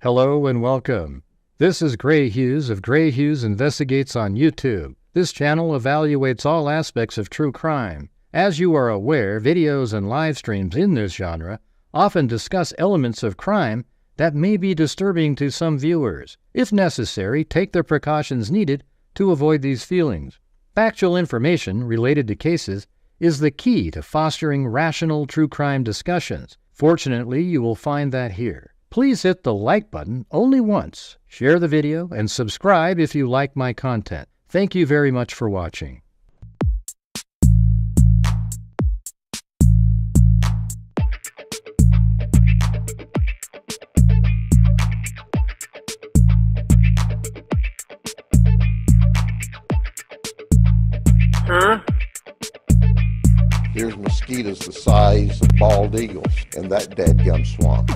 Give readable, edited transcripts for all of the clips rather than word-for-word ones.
Hello and welcome. This is Grant Hughes of Grant Hughes Investigates on YouTube. This channel evaluates all aspects of true crime. As you are aware, videos and live streams in this genre often discuss elements of crime that may be disturbing to some viewers. If necessary, take the precautions needed to avoid these feelings. Factual information related to cases is the key to fostering rational true crime discussions. Fortunately, you will find that here. Please hit the like button only once, share the video, and subscribe if you like my content. Thank you very much for watching. Here's mosquitoes the size of bald eagles in that dadgum swamp.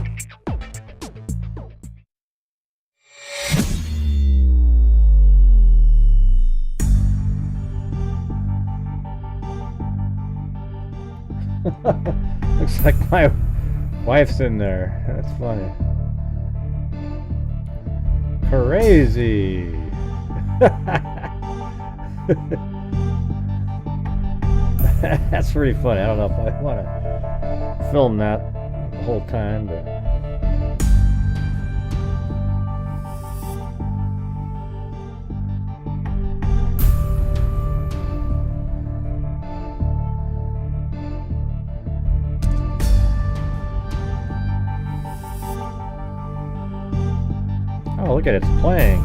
Looks like my wife's in there. That's funny. Crazy. That's pretty funny. I don't know if I want to film that the whole time, but oh, look at it, it's playing.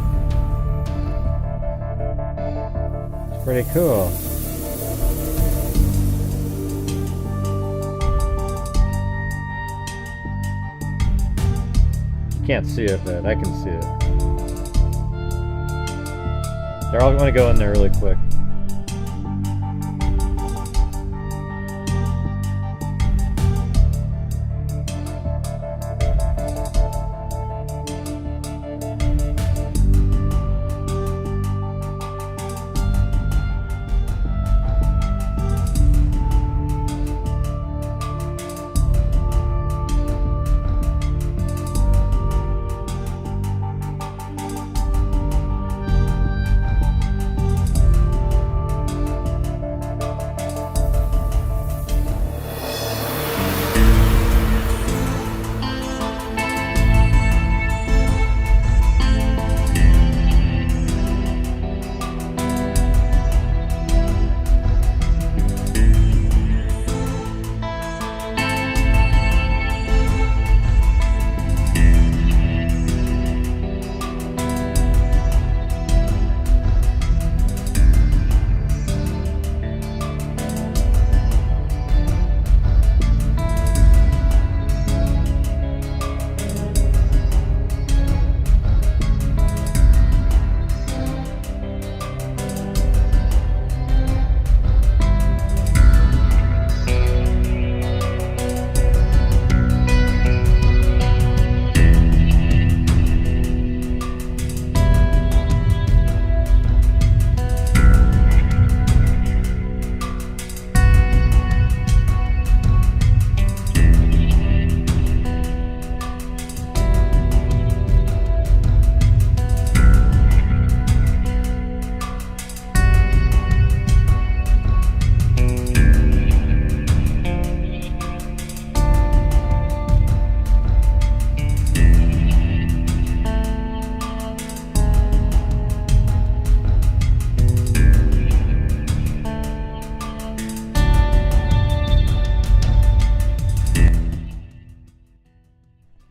It's pretty cool. Can't see it, but I can see it. They're all going to go in there really quick.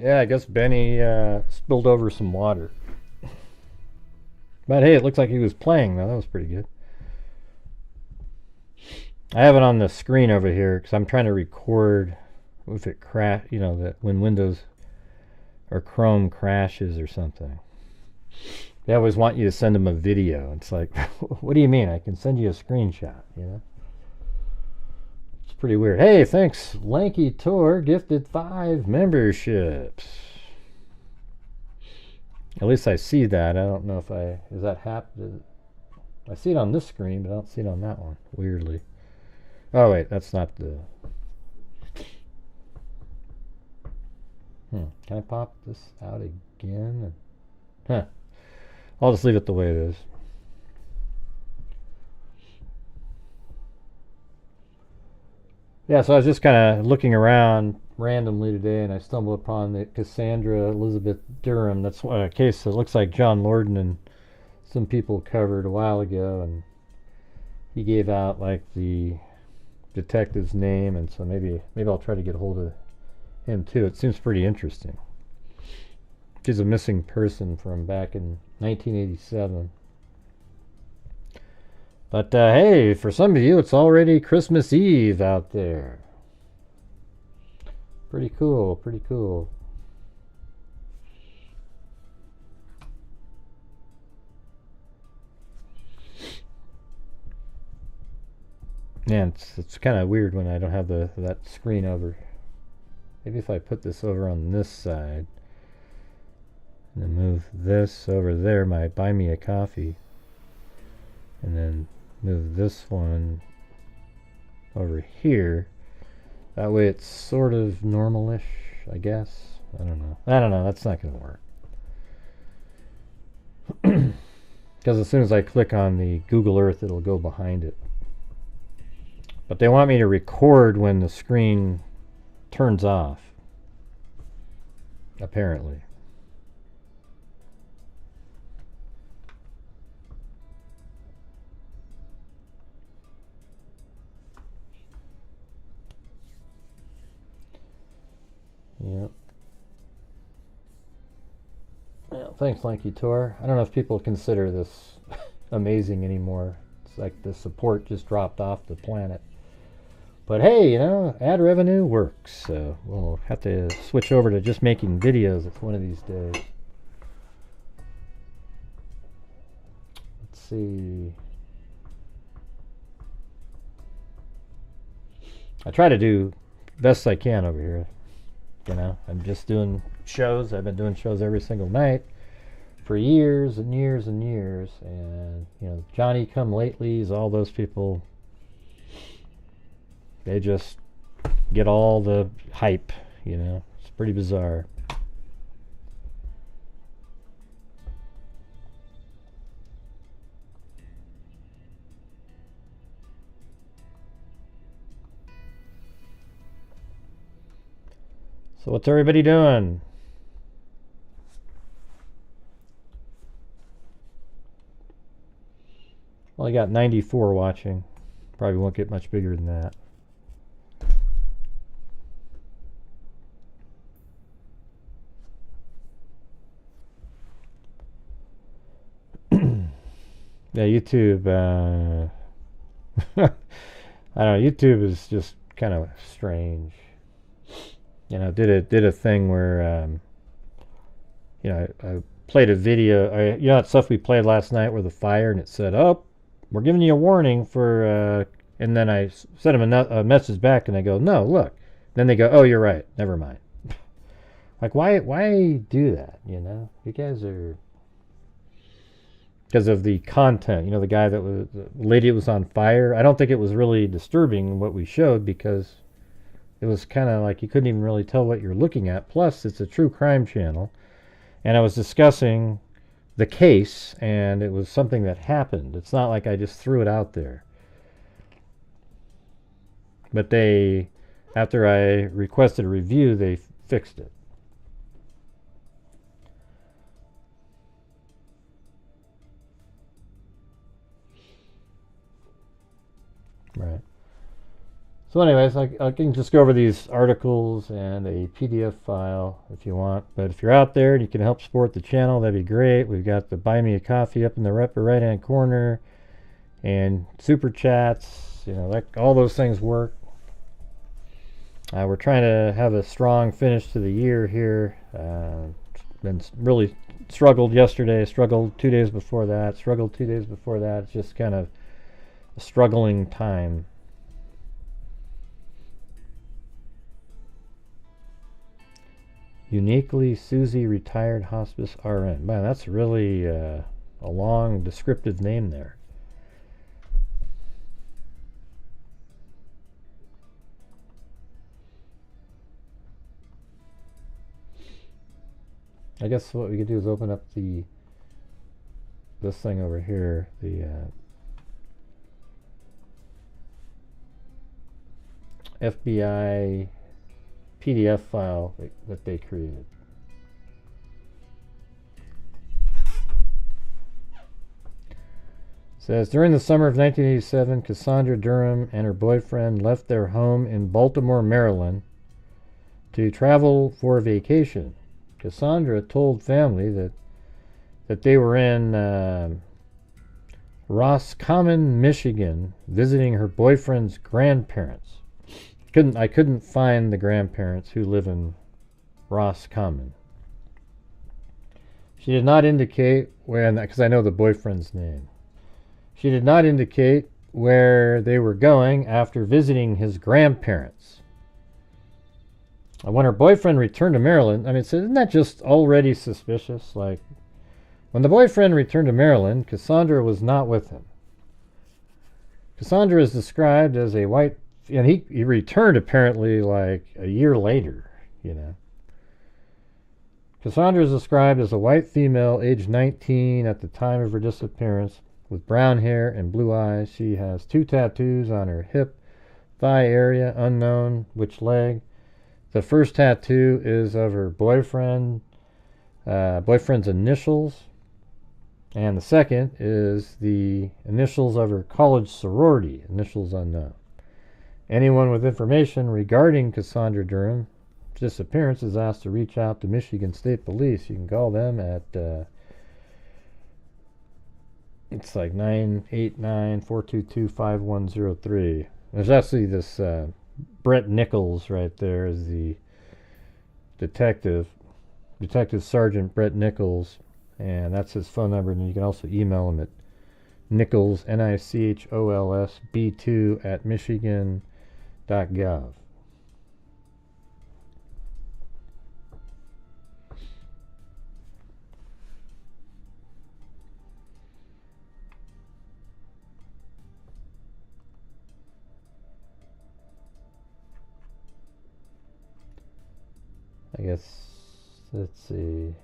Yeah, I guess Benny spilled over some water. But hey, it looks like he was playing though. That was pretty good. I have it on the screen over here because I'm trying to record if it that when Windows or Chrome crashes or something. They always want you to send them a video. It's like, what do you mean? I can send you a screenshot, It's pretty weird. Hey, thanks, Lanky Tour, gifted 5 memberships. At least I see that. I don't know if is that happened? I see it on this screen, but I don't see it on that one, weirdly. Oh, wait, that's not the... Can I pop this out again? Huh. I'll just leave it the way it is. Yeah, so I was just kind of looking around randomly today, and I stumbled upon the Cassandra Elizabeth Durham. That's a case that looks like John Lorden and some people covered a while ago, and he gave out like the detective's name, and so maybe I'll try to get a hold of him too. It seems pretty interesting. She's a missing person from back in 1987. But hey, for some of you, it's already Christmas Eve out there. Pretty cool, pretty cool. Yeah, it's kind of weird when I don't have that screen over. Maybe if I put this over on this side and then move this over there, might buy me a coffee, and then move this one over here. That way it's sort of normal-ish, I guess. I don't know. That's not going to work. Because as soon as I click on the Google Earth, it'll go behind it. But they want me to record when the screen turns off, apparently. Yep. Well, thanks, Lanky Tor. I don't know if people consider this amazing anymore. It's like the support just dropped off the planet. But hey, ad revenue works. So we'll have to switch over to just making videos one of these days. Let's see. I try to do best I can over here. I'm just doing shows. I've been doing shows every single night for years and years and years. And, Johnny Come Latelys, all those people, they just get all the hype, It's pretty bizarre. So what's everybody doing? Well, I got 94 watching. Probably won't get much bigger than that. Yeah, YouTube. I don't know. YouTube is just kind of strange. Did a thing where, I played a video. That stuff we played last night with the fire, and it said, "Oh, we're giving you a warning for." And then I sent them a message back, and I go, "No, look." Then they go, "Oh, you're right. Never mind." Like, why do that? You guys are. Because of the content, the guy the lady that was on fire. I don't think it was really disturbing what we showed, because it was kind of like you couldn't even really tell what you're looking at. Plus, it's a true crime channel, and I was discussing the case, and it was something that happened. It's not like I just threw it out there. But after I requested a review, they fixed it. Right. So anyways, I can just go over these articles and a PDF file if you want. But if you're out there and you can help support the channel, that'd be great. We've got the Buy Me a Coffee up in the upper right-hand corner, and super chats. All those things work. We're trying to have a strong finish to the year here. Been really struggled yesterday, struggled 2 days before that, struggled 2 days before that. It's just kind of a struggling time. Uniquely Susie Retired Hospice RN. Man, that's really a long descriptive name there. I guess what we could do is open up this thing over here, the FBI PDF file that they created. It says, during the summer of 1987, Cassandra Durham and her boyfriend left their home in Baltimore, Maryland to travel for vacation. Cassandra told family that they were in Roscommon, Michigan, visiting her boyfriend's grandparents. I couldn't find the grandparents who live in Roscommon. She did not indicate where, because I know the boyfriend's name. She did not indicate where they were going after visiting his grandparents. When her boyfriend returned to Maryland, I mean, so isn't that just already suspicious? Like, when the boyfriend returned to Maryland, Cassandra was not with him. Cassandra is described as a white, and he returned apparently like a year later, you know. Cassandra is described as a white female, aged 19 at the time of her disappearance, with brown hair and blue eyes. She has 2 tattoos on her hip, thigh area, unknown which leg. The first tattoo is of her boyfriend's initials, and the second is the initials of her college sorority, initials unknown. Anyone with information regarding Cassandra Durham's disappearance is asked to reach out to Michigan State Police. You can call them at it's like 989-422-5103. There's actually this Brett Nichols right there is the Detective Sergeant Brett Nichols, and that's his phone number, and you can also email him at Nichols, Nichols B2 at michigan.gov. I guess, let's see.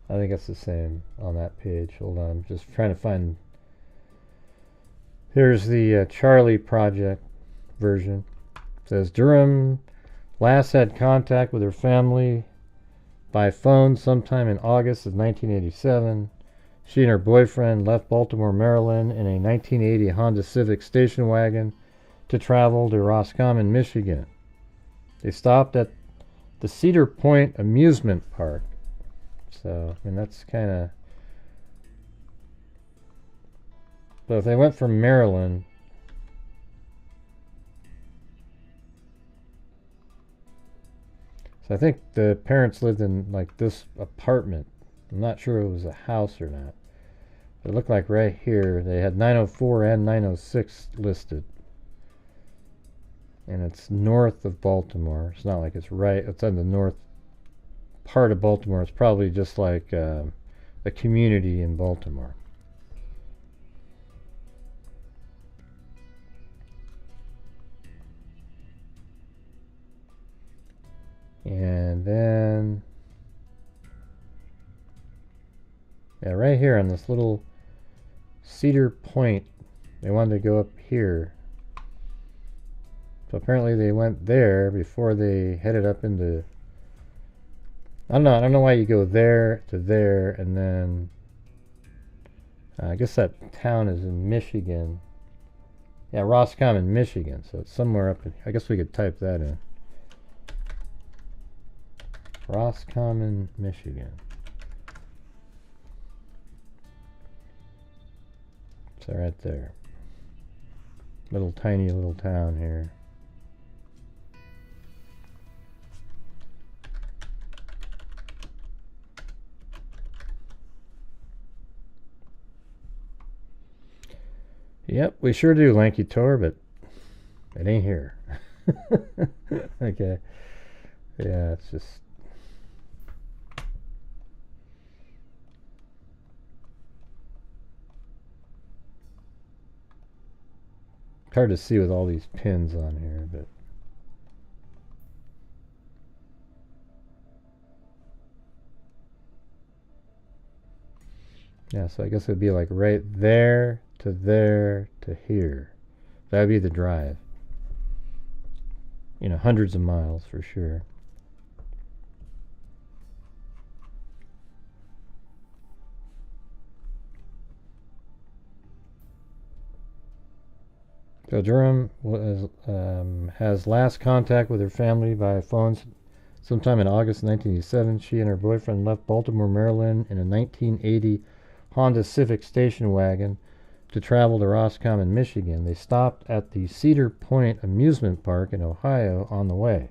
I think it's the same on that page. Hold on, I'm just trying to find. Here's the Charlie Project version. It says Durham last had contact with her family by phone sometime in August of 1987. She and her boyfriend left Baltimore, Maryland in a 1980 Honda Civic station wagon to travel to Roscommon, Michigan. They stopped at the Cedar Point Amusement Park. So, I mean, that's kind of... So if they went from Maryland... So I think the parents lived in, like, this apartment. I'm not sure it was a house or not. It looked like right here, they had 904 and 906 listed. And it's north of Baltimore. It's not like it's right. It's on the north part of Baltimore. It's probably just like a community in Baltimore. And then, yeah, right here on this little Cedar Point, they wanted to go up here. So apparently they went there before they headed up into... I don't know why you go there to there and then... I guess that town is in Michigan. Yeah, Roscommon, Michigan. So it's somewhere up in... I guess we could type that in. Roscommon, Michigan. So right there. Tiny little town here. Yep, we sure do, Lanky Tor, but it ain't here. Okay. Yeah, it's just... It's hard to see with all these pins on here, but... Yeah, so I guess it would be like right there to here. That would be the drive. You know, hundreds of miles for sure. So Durham has last contact with her family by phone sometime in August 1987. She and her boyfriend left Baltimore, Maryland in a 1980 Honda Civic station wagon to travel to Roscommon, Michigan. They stopped at the Cedar Point Amusement Park in Ohio on the way.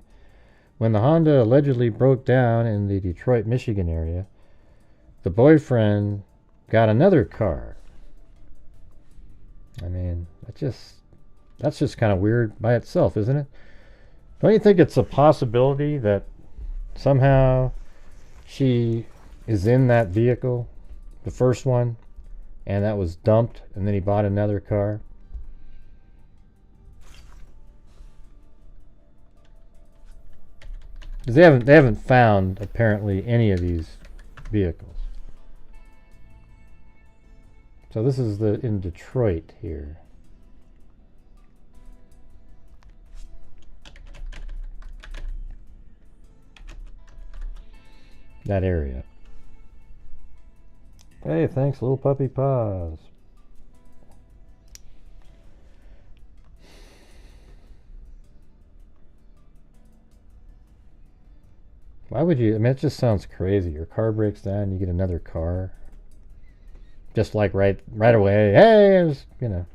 When the Honda allegedly broke down in the Detroit, Michigan area, the boyfriend got another car. I mean, that's just kind of weird by itself, isn't it? Don't you think it's a possibility that somehow she is in that vehicle, the first one, and that was dumped, and then he bought another car? Because they haven't found apparently any of these vehicles. So this is in Detroit here. That area. Hey, thanks, Little Puppy Paws. Why would you? I mean, it just sounds crazy. Your car breaks down, you get another car. Just like right away. Hey, you know.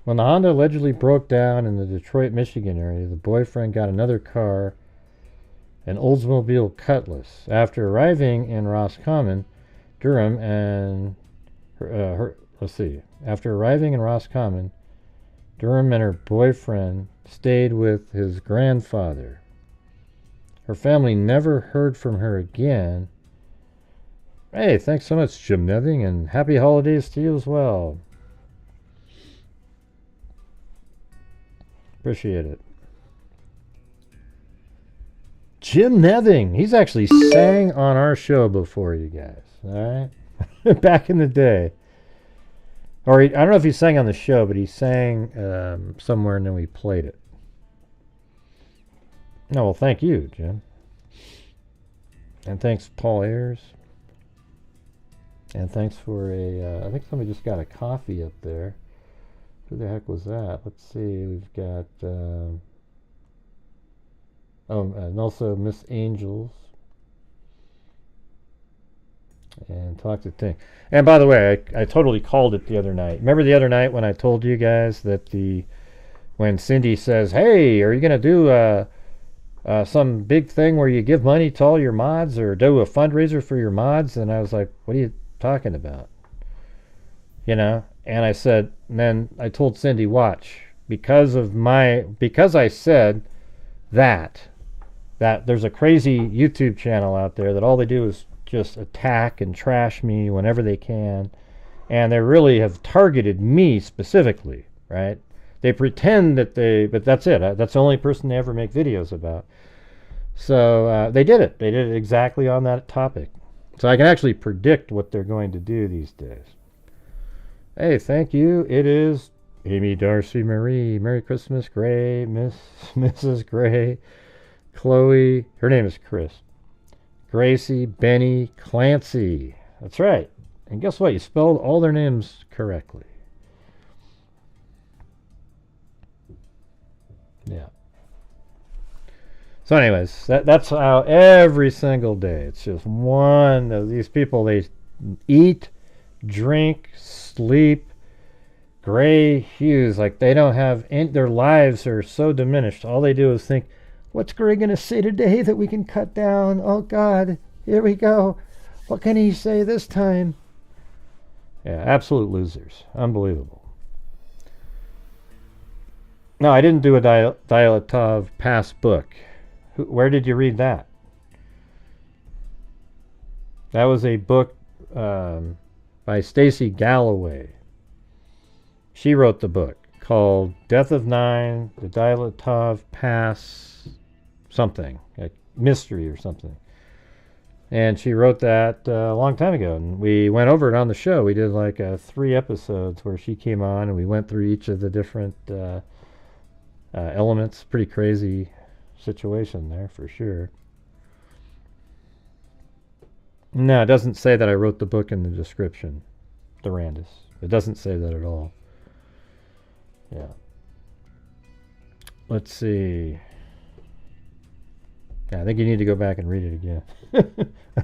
When the Honda allegedly broke down in the Detroit, Michigan area, the boyfriend got another car, an Oldsmobile Cutlass. After arriving in Roscommon, Durham and After arriving in Roscommon, Durham and her boyfriend stayed with his grandfather. Her family never heard from her again. Hey, thanks so much, Jim Neving, and happy holidays to you as well. Appreciate it. Jim Neving, he's actually sang on our show before, you guys. All right, back in the day. Or I don't know if he sang on the show, but he sang somewhere and then we played it. No, well, thank you, Jim. And thanks, Paul Ayers. And thanks for I think somebody just got a coffee up there. Who the heck was that? Let's see. We've got, and also Miss Angels. And talk to Ting. And by the way, I totally called it the other night. Remember the other night when I told you guys that when Cindy says, hey, are you going to do some big thing where you give money to all your mods or do a fundraiser for your mods? And I was like, what are you talking about? You know? And I said, and then I told Cindy, watch, because I said that there's a crazy YouTube channel out there that all they do is just attack and trash me whenever they can, and they really have targeted me specifically, right? They pretend but that's it. That's the only person they ever make videos about. So they did it. They did it exactly on that topic. So I can actually predict what they're going to do these days. Hey, thank you. It is Amy Darcy Marie. Merry Christmas, Gray, Mrs. Gray, Chloe. Her name is Chris. Gracie, Benny, Clancy. That's right. And guess what? You spelled all their names correctly. Yeah. So anyways, that's how every single day. It's just one of these people. They eat, drink, sleep. Gray Hughes, like they don't have their lives are so diminished. All they do is think, what's Gray going to say today that we can cut down? Oh God, here we go. What can he say this time? Yeah, absolute losers. Unbelievable. No, I didn't do a Dyatlov Pass book. Where did you read that? That was a book by Stacy Galloway. She wrote the book called Death of Nine, the Dyatlov Pass, something, like mystery or something. And she wrote that a long time ago, and we went over it on the show. We did like 3 episodes where she came on, and we went through each of the different elements. Pretty crazy situation there, for sure. No, it doesn't say that I wrote the book in the description, Durandus. It doesn't say that at all. Yeah. Let's see. Yeah, I think you need to go back and read it again.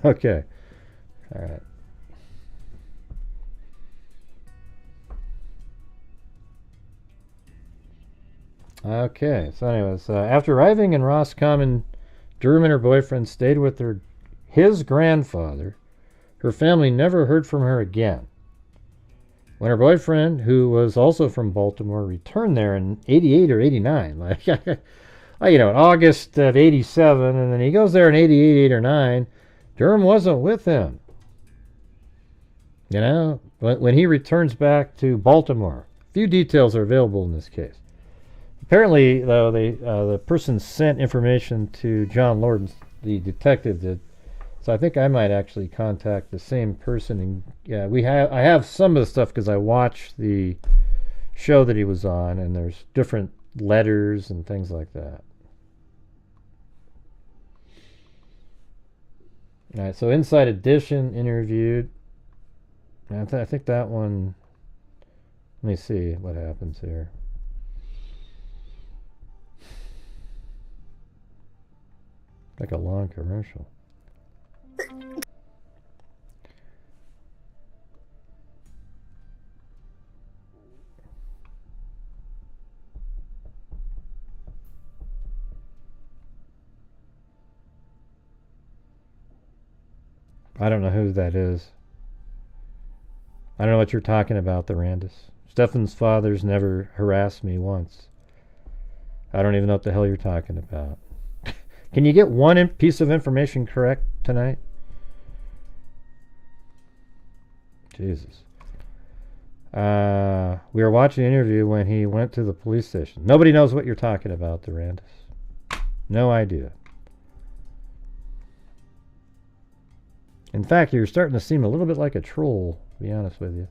Okay. All right. Okay. So anyways, after arriving in Roscommon, Durham and her boyfriend stayed with his grandfather. Her family never heard from her again. When her boyfriend, who was also from Baltimore, returned there in 88 or 89, like, in August of 87, and then he goes there in 88, 8 or 9, Durham wasn't with him. When he returns back to Baltimore. Few details are available in this case. Apparently, though, the person sent information to John Lorden, the detective did. So I think I might actually contact the same person. And yeah, I have some of the stuff because I watched the show that he was on, and there's different letters and things like that. All right, so Inside Edition interviewed. I think that one. Let me see what happens here. Like a long commercial. I don't know who that is. I don't know what you're talking about, Durandus. Stefan's father's never harassed me once. I don't even know what the hell you're talking about. Can you get one piece of information correct tonight? Jesus. We were watching an interview when he went to the police station. Nobody knows what you're talking about, Durandus. No idea. In fact, you're starting to seem a little bit like a troll, to be honest with you.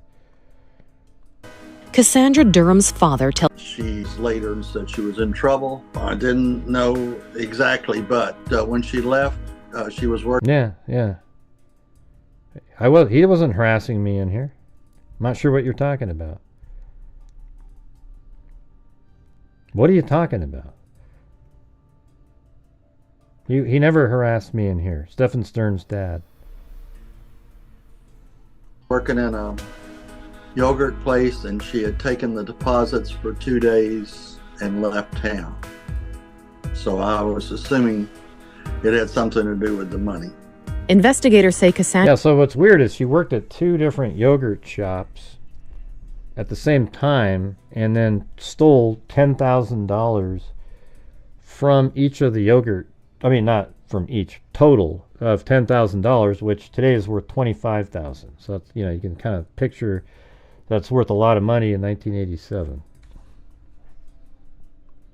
Cassandra Durham's father tells... She's later said she was in trouble. I didn't know exactly, but when she left, she was working. Yeah. He wasn't harassing me in here. I'm not sure what you're talking about. What are you talking about? He never harassed me in here. Stephen Stern's dad. Working in a yogurt place, and she had taken the deposits for 2 days and left town. So I was assuming it had something to do with the money. Investigators say Cassandra... Yeah, so what's weird is she worked at 2 different yogurt shops at the same time and then stole $10,000 from each of the yogurt... I mean, not from each, total of $10,000, which today is worth $25,000. So that's, you can kind of picture that's worth a lot of money in 1987.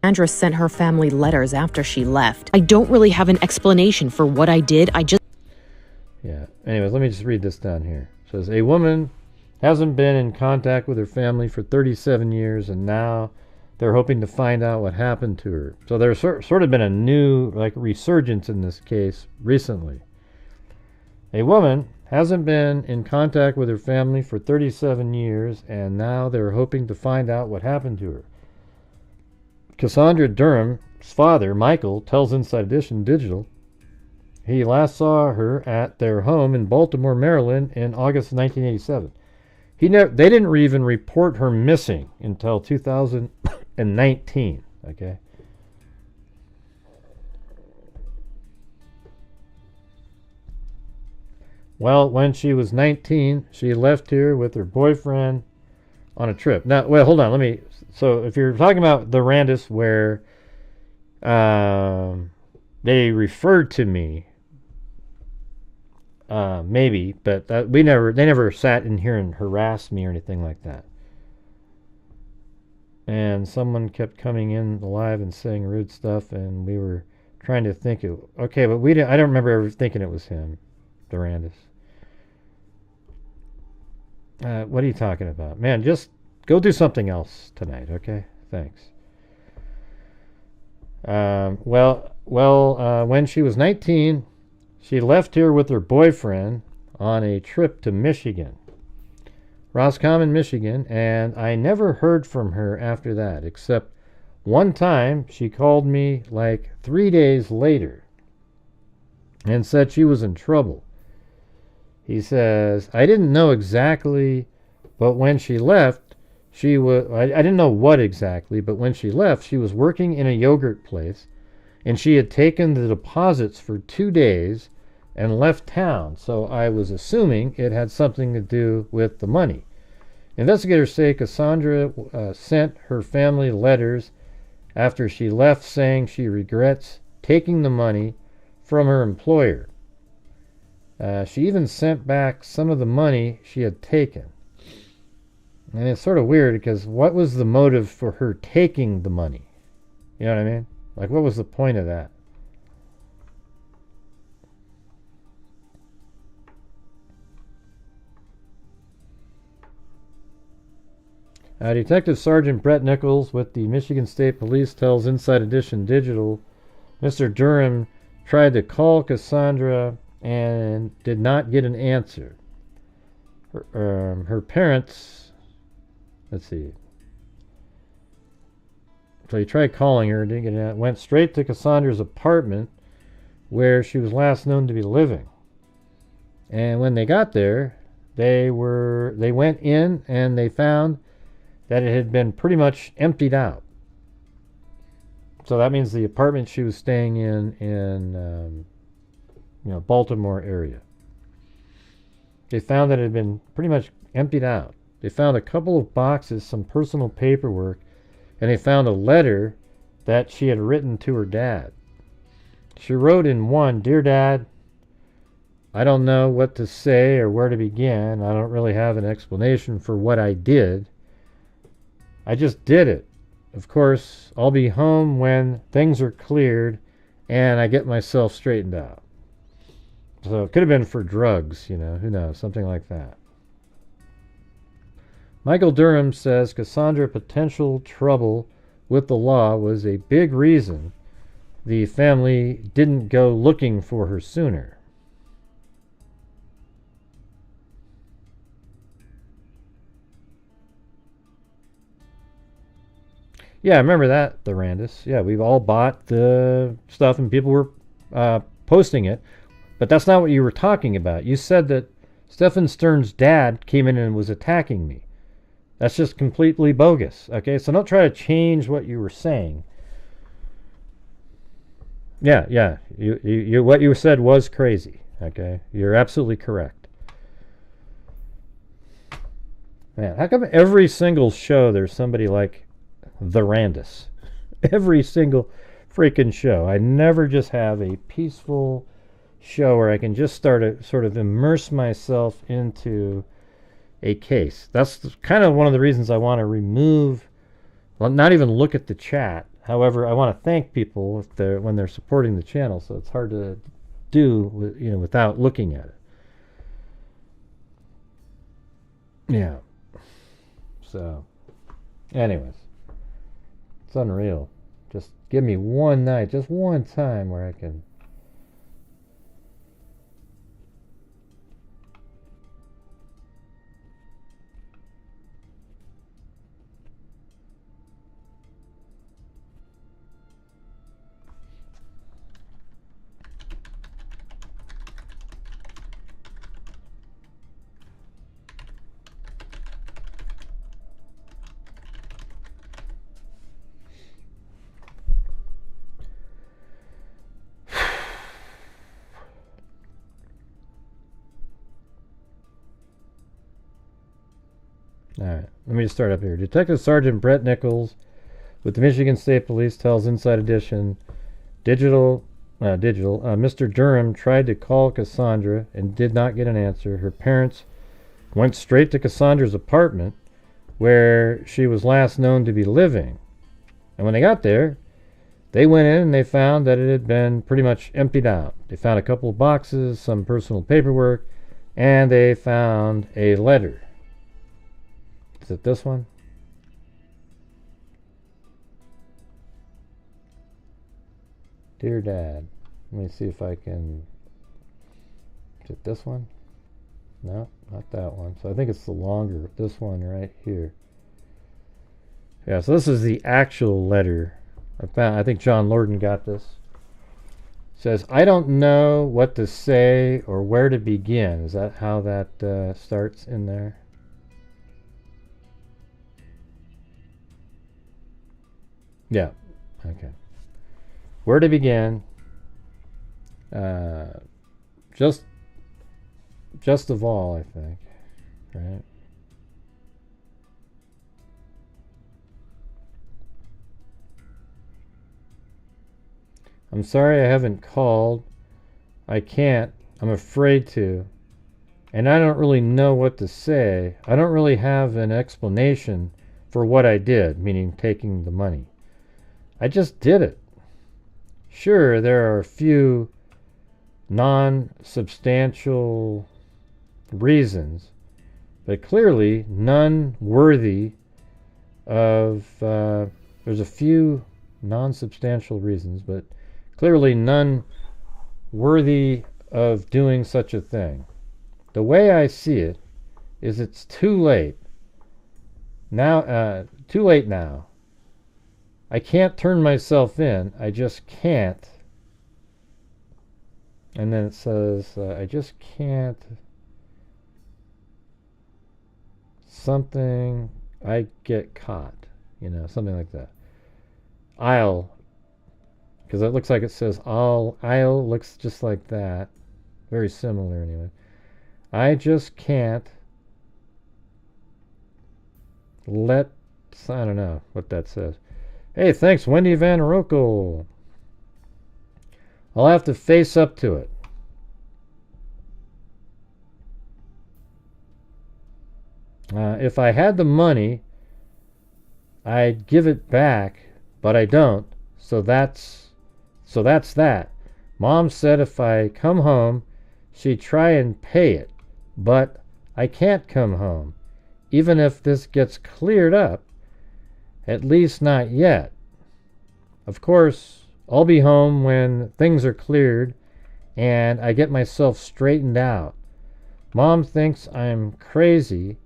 Cassandra sent her family letters after she left. I don't really have an explanation for what I did. Yeah. Anyways, let me just read this down here. It says, a woman hasn't been in contact with her family for 37 years, and now they're hoping to find out what happened to her. So there's sort of been a new resurgence in this case recently. A woman hasn't been in contact with her family for 37 years, and now they're hoping to find out what happened to her. Cassandra Durham's father, Michael, tells Inside Edition Digital he last saw her at their home in Baltimore, Maryland in August 1987. They didn't even report her missing until 2019, okay? Well, when she was 19, she left here with her boyfriend on a trip. Now, well, hold on. So if you're talking about the Randus where they referred to me, maybe, but they never sat in here and harassed me or anything like that. And someone kept coming in live and saying rude stuff, and we were trying to think, okay, but I don't remember ever thinking it was him. Durandis. What are you talking about? Man, just go do something else tonight, okay? Thanks. When she was 19, she left here with her boyfriend on a trip to Michigan, Roscommon, Michigan, and I never heard from her after that, except one time she called me like 3 days later and said she was in trouble. He says, I didn't know exactly, but when she left, I didn't know what exactly, but when she left, she was working in a yogurt place, and she had taken the deposits for 2 days and left town, so I was assuming it had something to do with the money. Investigators say Cassandra sent her family letters after she left saying she regrets taking the money from her employer. She even sent back some of the money she had taken. And it's sort of weird because what was the motive for her taking the money? You know what I mean? Like, what was the point of that? Detective Sergeant Brett Nichols with the Michigan State Police tells Inside Edition Digital, Mr. Durham tried to call Cassandra and did not get an answer. Her parents, let's see. So he tried calling her, didn't get an answer. Went straight to Cassandra's apartment where she was last known to be living. And when they got there, they went in and they found that it had been pretty much emptied out. So that means the apartment she was staying in Baltimore area. They found that it had been pretty much emptied out. They found a couple of boxes, some personal paperwork, and they found a letter that she had written to her dad. She wrote in one, Dear Dad, I don't know what to say or where to begin. I don't really have an explanation for what I did. I just did it. Of course, I'll be home when things are cleared and I get myself straightened out. So it could have been for drugs, who knows, something like that. Michael Durham says Cassandra's potential trouble with the law was a big reason the family didn't go looking for her sooner. Yeah, I remember that, the Randis. Yeah, we've all bought the stuff and people were posting it. But that's not what you were talking about. You said that Stephen Stern's dad came in and was attacking me. That's just completely bogus, okay? So don't try to change what you were saying. Yeah. You what you said was crazy, okay? You're absolutely correct. Man, how come every single show there's somebody like the Randis? Every single freaking show. I never just have a peaceful show where I can just start to sort of immerse myself into a case. That's kind of one of the reasons I want to remove, well, not even look at the chat. However, I want to thank people when they're supporting the channel, so it's hard to do without looking at it. Yeah. So, anyways. It's unreal. Just give me one night, just one time where I can. All right, let me just start up here. Detective Sergeant Brett Nichols with the Michigan State Police tells Inside Edition Digital, Mr. Durham tried to call Cassandra and did not get an answer. Her parents went straight to Cassandra's apartment where she was last known to be living. And when they got there, They went in and they found that it had been pretty much emptied out. They found a couple of boxes, some personal paperwork, and they found a letter. Is it this one? Dear Dad. Let me see if I can... Is it this one? No, not that one. So I think it's the longer, this one right here. Yeah, so this is the actual letter I found. I think John Lorden got this. It says, I don't know what to say or where to begin. Is that how that starts in there? Yeah, okay. Where to begin? Just of all, I think, right? I'm sorry I haven't called. I can't. I'm afraid to. And I don't really know what to say. I don't really have an explanation for what I did, meaning taking the money. I just did it. Sure, there are a few non-substantial reasons, but clearly none worthy of... there's a few non-substantial reasons, but clearly none worthy of doing such a thing. The way I see it is it's too late. Too late now. I can't turn myself in. I just can't. And then it says, I just can't. Something, I get caught. Something like that. Because it looks like it says I'll looks just like that. Very similar anyway. I just can't I don't know what that says. Hey, thanks, Wendy Van Rokel. I'll have to face up to it. If I had the money, I'd give it back, but I don't. So that's that. Mom said if I come home, she'd try and pay it, but I can't come home. Even if this gets cleared up, at least not yet. Of course, I'll be home when things are cleared and I get myself straightened out. Mom thinks I'm crazy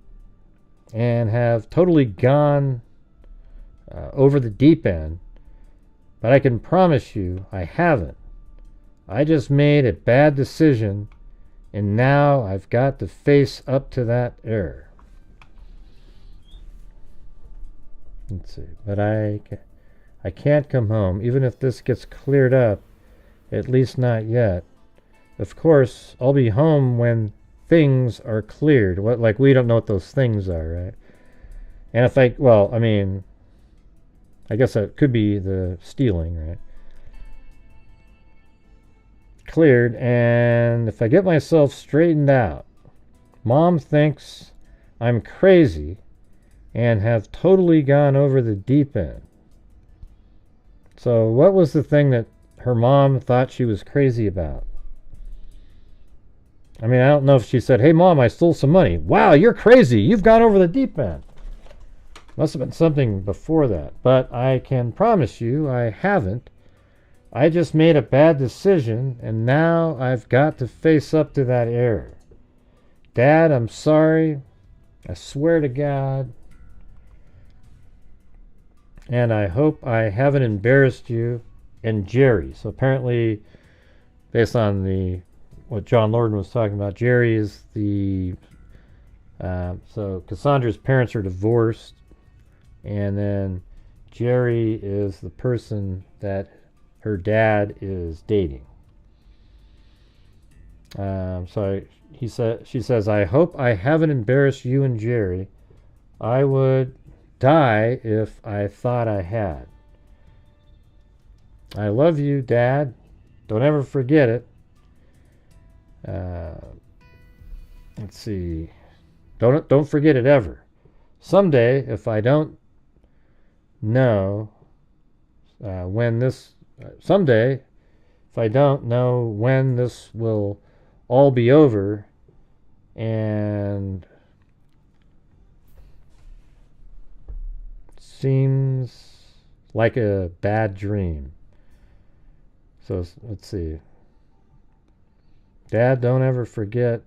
and have totally gone over the deep end, but I can promise you I haven't. I just made a bad decision, and now I've got to face up to that error. Let's see, but I can't come home, even if this gets cleared up, at least not yet. Of course, I'll be home when things are cleared. Like, we don't know what those things are, right? And if I guess that could be the stealing, right? Cleared, and if I get myself straightened out, Mom thinks I'm crazy and have totally gone over the deep end. So what was the thing that her mom thought she was crazy about? I don't know if she said, hey, Mom, I stole some money. Wow, you're crazy. You've gone over the deep end. Must have been something before that. But I can promise you I haven't. I just made a bad decision, and now I've got to face up to that error. Dad, I'm sorry. I swear to God. And I hope I haven't embarrassed you. And Jerry. So apparently, based on what John Lorden was talking about, Jerry is the... so Cassandra's parents are divorced. And then Jerry is the person that her dad is dating. She says, I hope I haven't embarrassed you and Jerry. I would die if I thought I had. I love you, Dad. Don't ever forget it. Let's see. Don't forget it ever. Someday, if I don't know, when this, someday, if I don't know when this will all be over, and seems like a bad dream. So let's see. Dad, don't forget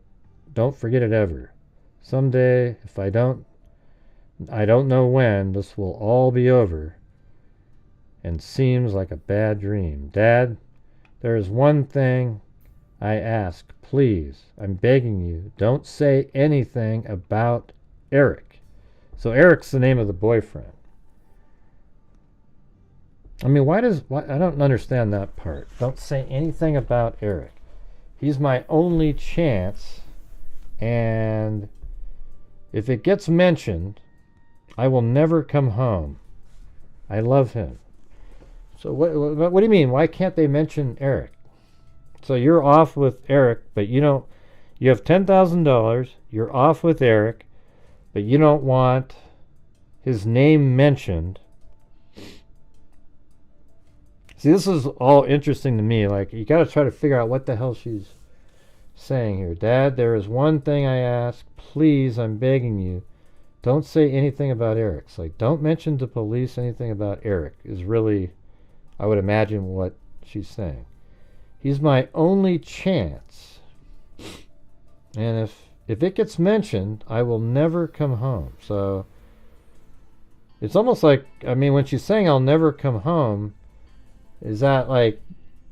it ever. Someday, if I don't know when, this will all be over and seems like a bad dream. Dad, there is one thing I ask. Please, I'm begging you, don't say anything about Eric. So Eric's the name of the boyfriend. I mean, why I don't understand that part. Don't say anything about Eric. He's my only chance, and if it gets mentioned, I will never come home. I love him. So what do you mean? Why can't they mention Eric? So you're off with Eric, but you have $10,000, you're off with Eric, but you don't want his name mentioned. See, this is all interesting to me. Like, you got to try to figure out what the hell she's saying here. Dad, there is one thing I ask. Please, I'm begging you. Don't say anything about Eric. It's like, don't mention to police anything about Eric is really, I would imagine, what she's saying. He's my only chance. And if it gets mentioned, I will never come home. So it's almost like, I mean, when she's saying I'll never come home, is that like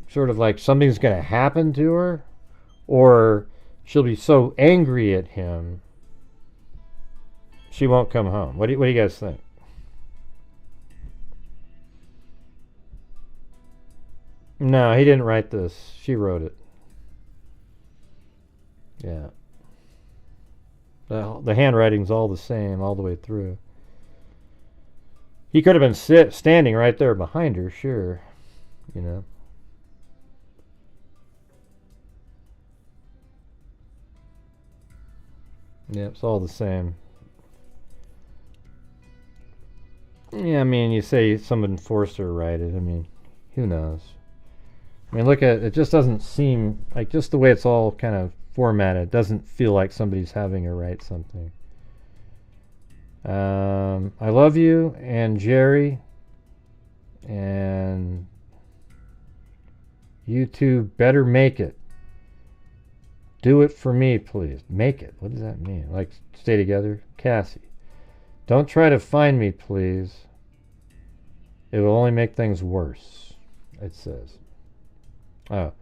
sort of like something's going to happen to her? Or she'll be so angry at him she won't come home? What do you guys think? No, he didn't write this. She wrote it. Yeah. The handwriting's all the same all the way through. He could have been standing right there behind her, sure. You know. Yeah, it's all the same. Yeah, I mean, you say someone forced her to write it. I mean, who knows? I mean, look at it. Just doesn't seem like, just the way it's all kind of formatted, it doesn't feel like somebody's having her write something. I love you, and Jerry, and you two better make it. Do it for me, please. Make it. What does that mean? Like, stay together? Cassie. Don't try to find me, please. It will only make things worse, it says. Oh.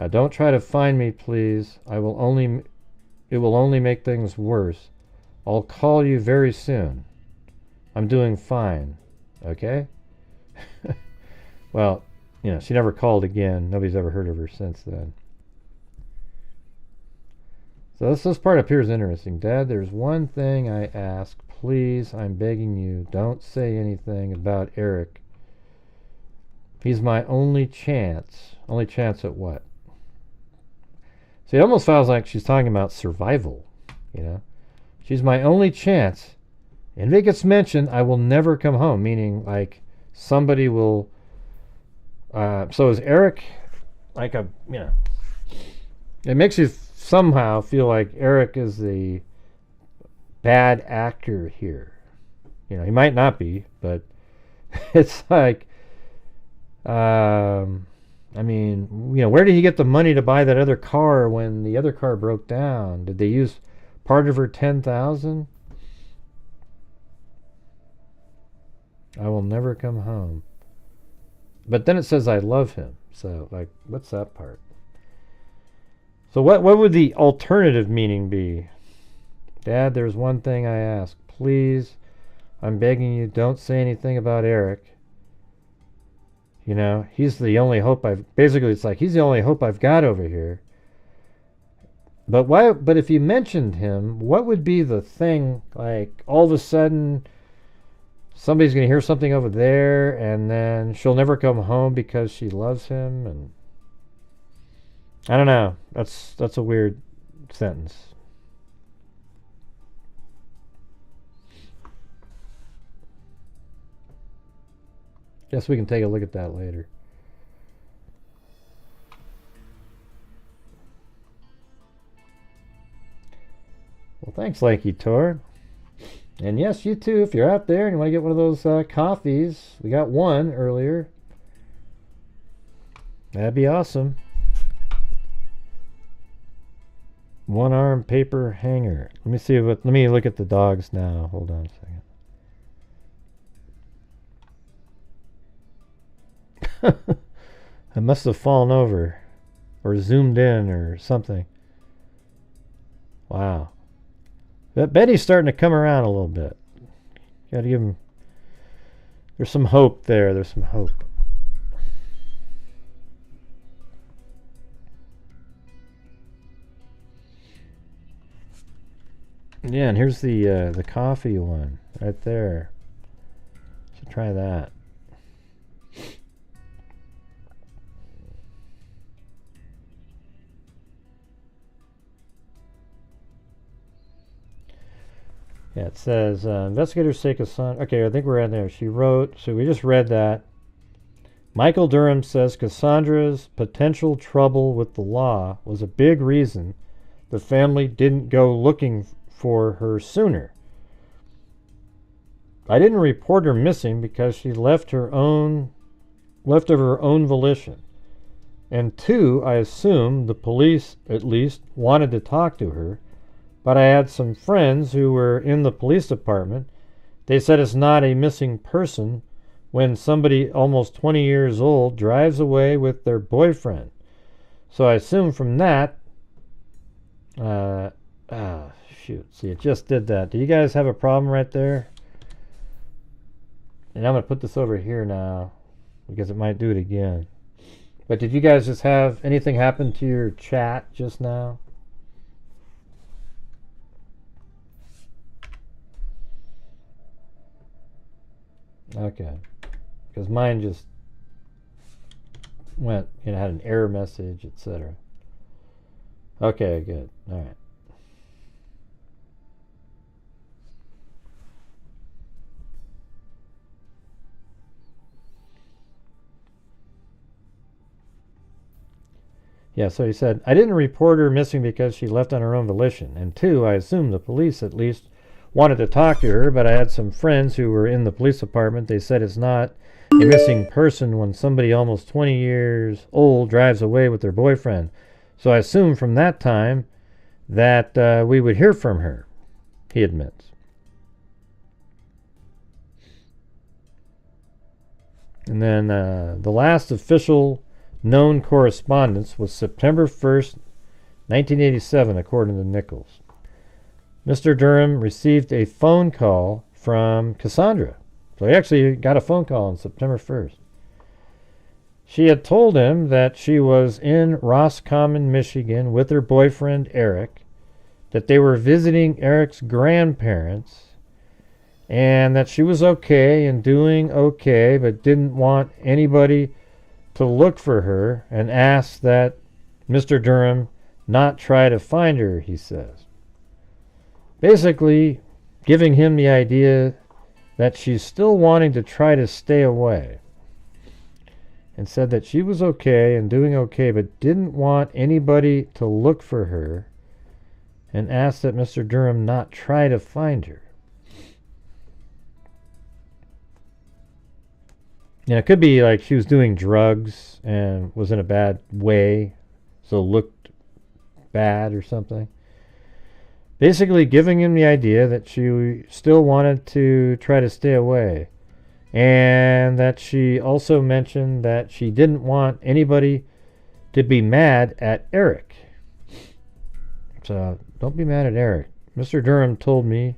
Don't try to find me, please. It will only make things worse. I'll call you very soon. I'm doing fine. Okay? Well, you know, she never called again. Nobody's ever heard of her since then. So this part up here is interesting. Dad, there's one thing I ask. Please, I'm begging you, don't say anything about Eric. He's my only chance. Only chance at what? See, it almost feels like she's talking about survival, you know? She's my only chance. And if it gets mentioned, I will never come home, meaning like somebody will... so is Eric like a, you know... It makes you somehow feel like Eric is the bad actor here. You know, he might not be, but it's like... I mean, you know, where did he get the money to buy that other car when the other car broke down? Did they use part of her $10,000? I will never come home. But then it says I love him. So, like, what's that part? So what would the alternative meaning be? Dad, there's one thing I ask. Please, I'm begging you, don't say anything about Eric. You know, he's the only hope basically it's like he's the only hope I've got over here. But why, but if you mentioned him, what would be the thing, like all of a sudden somebody's going to hear something over there and then she'll never come home because she loves him? And I don't know. That's a weird sentence. Guess we can take a look at that later. Well, thanks, Lanky Tor. And yes, you too, if you're out there and you want to get one of those coffees, we got one earlier. That'd be awesome. One arm paper hanger. Let me see what. Let me look at the dogs now. Hold on a second. I must have fallen over or zoomed in or something. Wow. But Betty's starting to come around a little bit. Got to give him. There's some hope there. There's some hope. Yeah, and here's the coffee one right there. So try that. Yeah, it says investigators say Cassandra. Okay, I think we're in there. She wrote. So we just read that. Michael Durham says Cassandra's potential trouble with the law was a big reason the family didn't go looking for her sooner. I didn't report her missing because she left of her own volition. And 2, I assume the police at least wanted to talk to her, but I had some friends who were in the police department. They said it's not a missing person when somebody almost 20 years old drives away with their boyfriend. So I assume from that shoot. See, it just did that. Do you guys have a problem right there? And I'm going to put this over here now because it might do it again. But did you guys just have anything happen to your chat just now? Okay. Because mine just went, had an error message, etc. Okay, good. All right. Yeah, so he said, I didn't report her missing because she left on her own volition. And 2, I assume the police at least wanted to talk to her, but I had some friends who were in the police department. They said it's not a missing person when somebody almost 20 years old drives away with their boyfriend. So I assume from that time that we would hear from her, he admits. And then the last official known correspondence was September 1st, 1987, according to Nichols. Mr. Durham received a phone call from Cassandra. So he actually got a phone call on September 1st. She had told him that she was in Roscommon, Michigan with her boyfriend Eric, that they were visiting Eric's grandparents, and that she was okay and doing okay, but didn't want anybody to look for her, and asked that Mr. Durham not try to find her, he says. Basically, giving him the idea that she's still wanting to try to stay away, and said that she was okay and doing okay, but didn't want anybody to look for her, and asked that Mr. Durham not try to find her. And it could be like she was doing drugs and was in a bad way, so looked bad or something. Basically giving him the idea that she still wanted to try to stay away. And that she also mentioned that she didn't want anybody to be mad at Eric. So don't be mad at Eric. Mr. Durham told me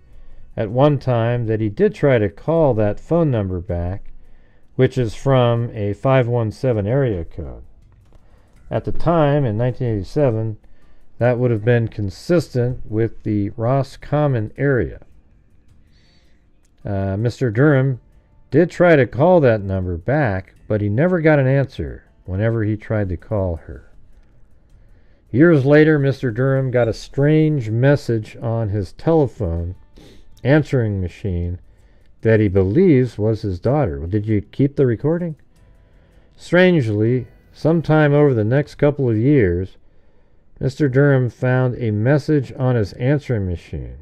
at one time that he did try to call that phone number back, which is from a 517 area code. At the time, in 1987, that would have been consistent with the Roscommon area. Mr. Durham did try to call that number back, but he never got an answer whenever he tried to call her. Years later, Mr. Durham got a strange message on his telephone answering machine that he believes was his daughter. Well, did you keep the recording? Strangely, sometime over the next couple of years, Mr. Durham found a message on his answering machine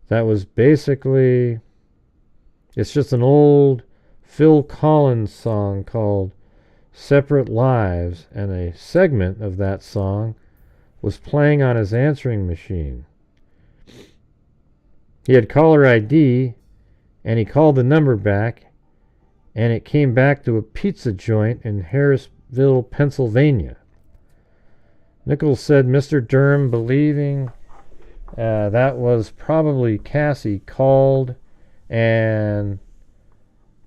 that was basically, it's just an old Phil Collins song called Separate Lives, and a segment of that song was playing on his answering machine. He had caller ID, and he called the number back, and it came back to a pizza joint in Harrisville, Pennsylvania. Nichols said Mr. Durham, believing that was probably Cassie, called and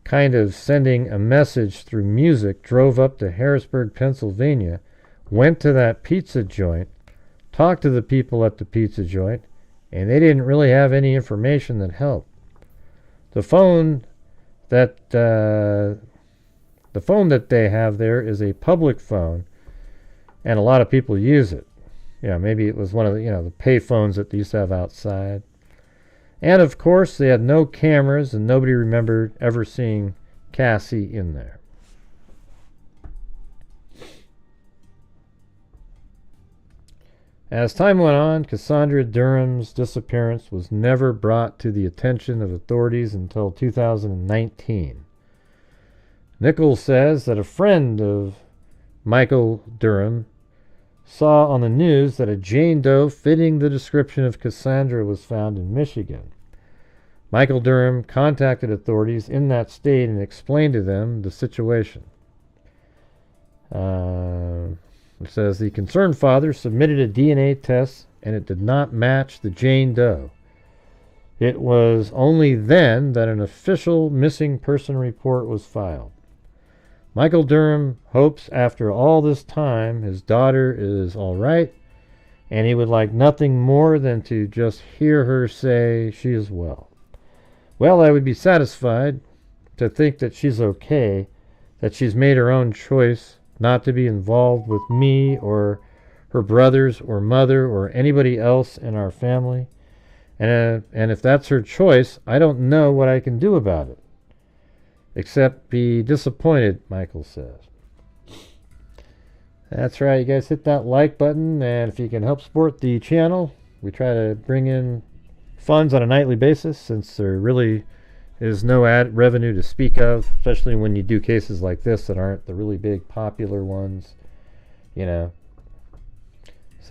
kind of sending a message through music, drove up to Harrisburg, Pennsylvania, went to that pizza joint, talked to the people at the pizza joint, and they didn't really have any information that helped. The phone that they have there is a public phone, and a lot of people use it. Yeah, maybe it was one of the, the pay phones that they used to have outside. And of course, they had no cameras, and nobody remembered ever seeing Cassie in there. As time went on, Cassandra Durham's disappearance was never brought to the attention of authorities until 2019. Nichols says that a friend of Michael Durham saw on the news that a Jane Doe fitting the description of Cassandra was found in Michigan. Michael Durham contacted authorities in that state and explained to them the situation. It says the concerned father submitted a DNA test and it did not match the Jane Doe. It was only then that an official missing person report was filed. Michael Durham hopes after all this time his daughter is all right, and he would like nothing more than to just hear her say she is well. Well, I would be satisfied to think that she's okay, that she's made her own choice not to be involved with me or her brothers or mother or anybody else in our family. And if that's her choice, I don't know what I can do about it, except be disappointed, Michael says. That's right, you guys hit that like button, and if you can help support the channel, we try to bring in funds on a nightly basis, since there really is no ad revenue to speak of, especially when you do cases like this that aren't the really big popular ones, So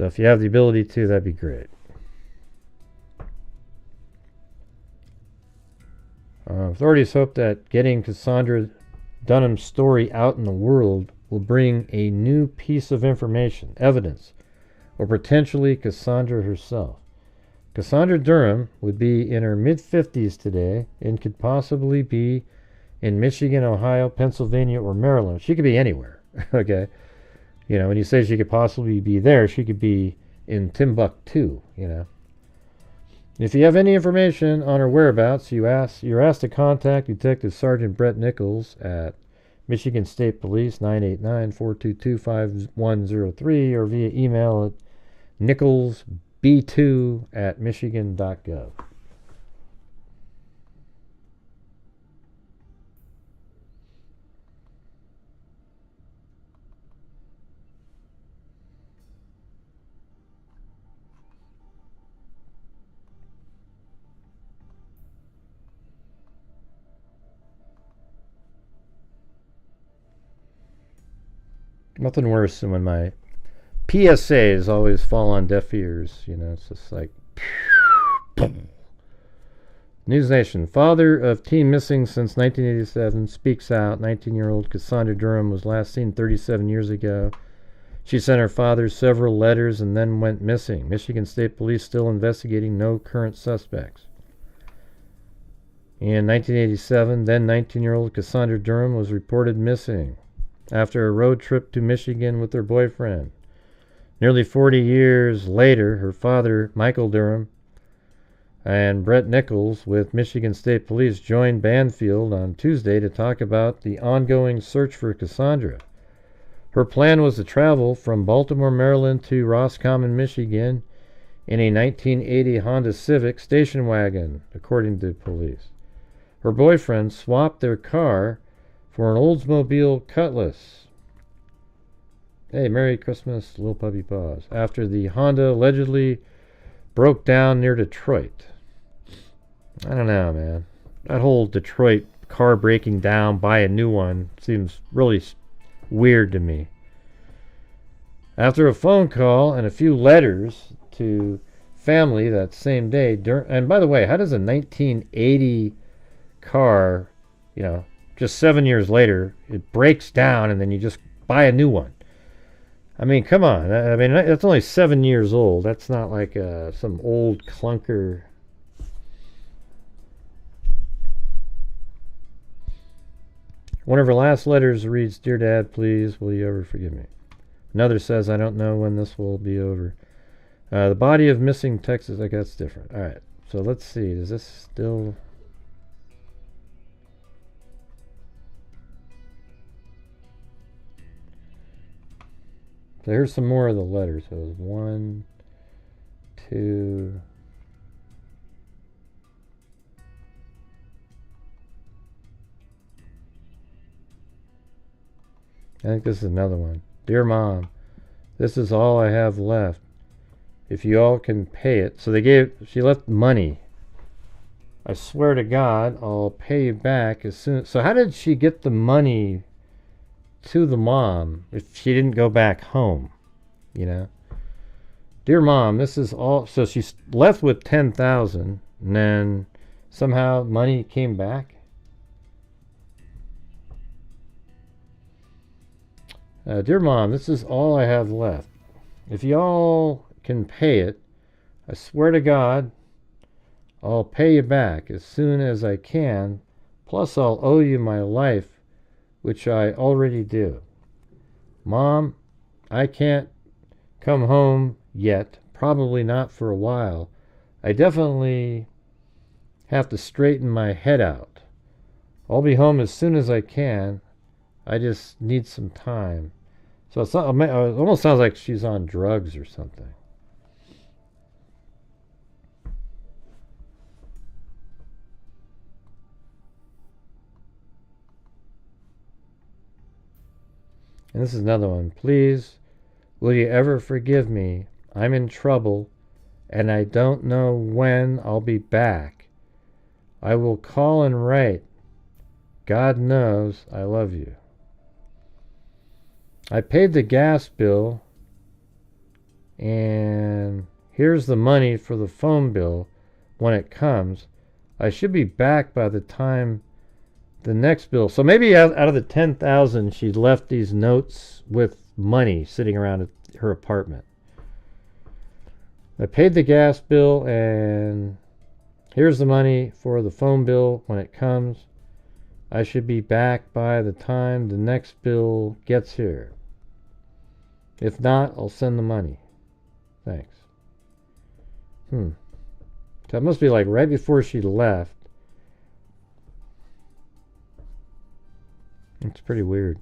if you have the ability to, that'd be great. Authorities hope that getting Cassandra Durham's story out in the world will bring a new piece of information, evidence, or potentially Cassandra herself. Cassandra Durham would be in her mid-50s today and could possibly be in Michigan, Ohio, Pennsylvania, or Maryland. She could be anywhere, okay? When you say she could possibly be there, she could be in Timbuktu, If you have any information on her whereabouts, you're asked to contact Detective Sergeant Brett Nichols at Michigan State Police 989-422-5103 or via email at nicholsb2@michigan.gov. Nothing worse than when my PSAs always fall on deaf ears. It's just like... News Nation. Father of teen missing since 1987 speaks out. 19-year-old Cassandra Durham was last seen 37 years ago. She sent her father several letters and then went missing. Michigan State Police still investigating, no current suspects. In 1987, then 19-year-old Cassandra Durham was reported missing after a road trip to Michigan with her boyfriend. Nearly 40 years later, her father, Michael Durham, and Brett Nichols with Michigan State Police joined Banfield on Tuesday to talk about the ongoing search for Cassandra. Her plan was to travel from Baltimore, Maryland to Roscommon, Michigan in a 1980 Honda Civic station wagon, according to police. her boyfriend swapped their car for an Oldsmobile Cutlass. Hey, Merry Christmas, Little Puppy Paws. After the Honda allegedly broke down near Detroit. I don't know, man. That whole Detroit car breaking down, buy a new one, seems really weird to me. After a phone call and a few letters to family that same day, and by the way, how does a 1980 car, just 7 years later, it breaks down and then you just buy a new one? I mean, come on. I mean, that's only 7 years old. That's not like some old clunker. One of her last letters reads, "Dear Dad, please, will you ever forgive me?" Another says, "I don't know when this will be over." The body of missing Texas, okay, that's different. All right, so let's see. Is this still... So here's some more of the letters. So it was 1, 2... I think this is another one. "Dear Mom, this is all I have left. If you all can pay it." So she left money. "I swear to God, I'll pay you back as soon." So how did she get the money to the mom if she didn't go back home? "Dear Mom, this is all." So she's left with 10,000, and then somehow money came back. "Dear Mom, this is all I have left. If y'all can pay it, I swear to God, I'll pay you back as soon as I can. Plus, I'll owe you my life, which I already do. Mom, I can't come home yet, probably not for a while. I definitely have to straighten my head out. I'll be home as soon as I can. I just need some time." So it almost sounds like she's on drugs or something. And this is another one. "Please, will you ever forgive me? I'm in trouble, and I don't know when I'll be back. I will call and write. God knows I love you. I paid the gas bill, and here's the money for the phone bill when it comes. I should be back by the time the next bill." So maybe out of the 10,000, she left these notes with money sitting around at her apartment. "I paid the gas bill, and here's the money for the phone bill when it comes. I should be back by the time the next bill gets here. If not, I'll send the money. Thanks." So it must be like right before she left. It's pretty weird.